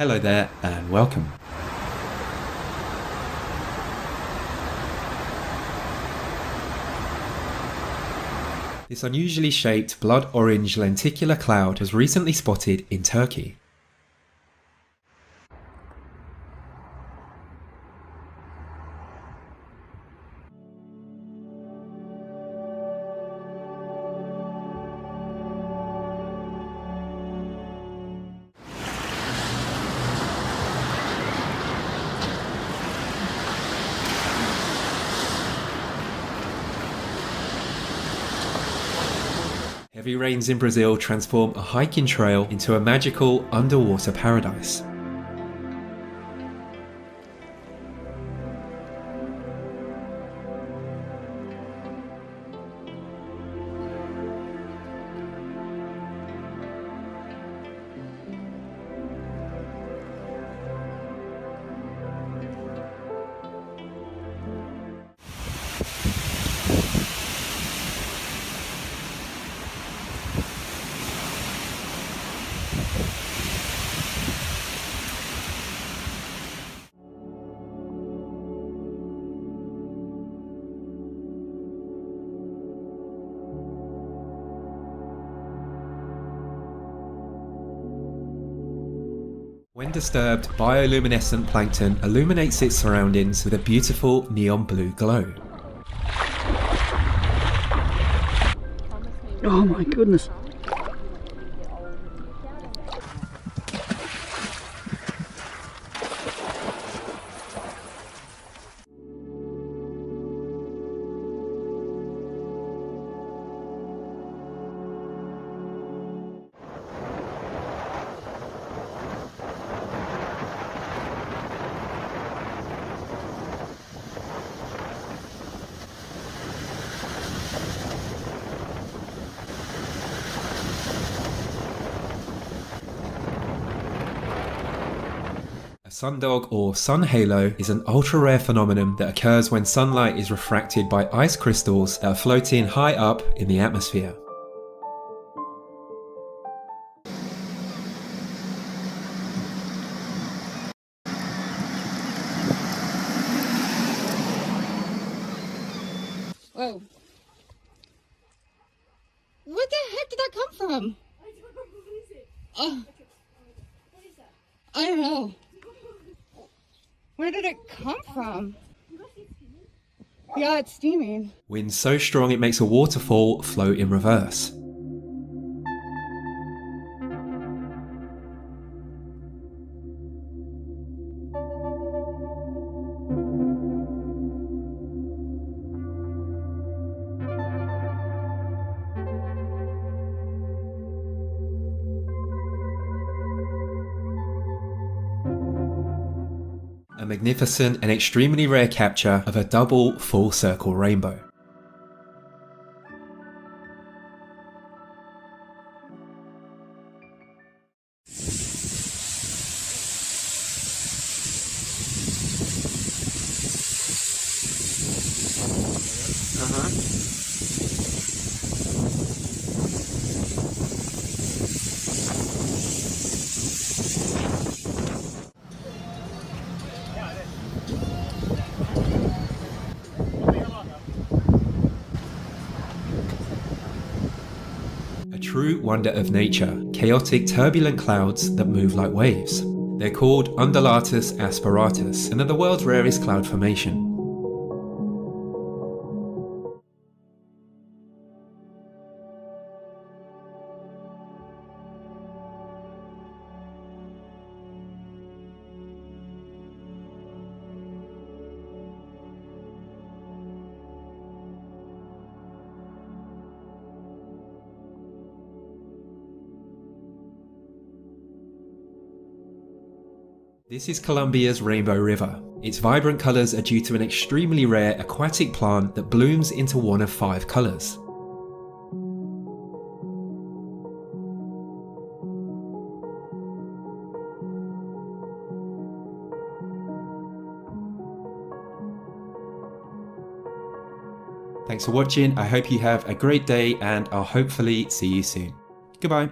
Hello there and welcome. This unusually shaped blood orange lenticular cloud was recently spotted in Turkey. Heavy rains in Brazil transform a hiking trail into a magical underwater paradise. When disturbed, bioluminescent plankton illuminates its surroundings with a beautiful neon blue glow. Oh my goodness. A sundog or sun halo is an ultra-rare phenomenon that occurs when sunlight is refracted by ice crystals that are floating high up in the atmosphere. Whoa. What the heck did that come from? I don't know, what is it? Oh, What is that? I don't know. Where did it come from? Yeah, it's steaming. Wind so strong it makes a waterfall flow in reverse. A magnificent and extremely rare capture of a double full circle rainbow. A true wonder of nature, chaotic turbulent clouds that move like waves. They're called undulatus asperatus and are the world's rarest cloud formation. This is Colombia's Rainbow River. Its vibrant colours are due to an extremely rare aquatic plant that blooms into one of 5 colours. Thanks for watching, I hope you have a great day and I'll hopefully see you soon. Goodbye.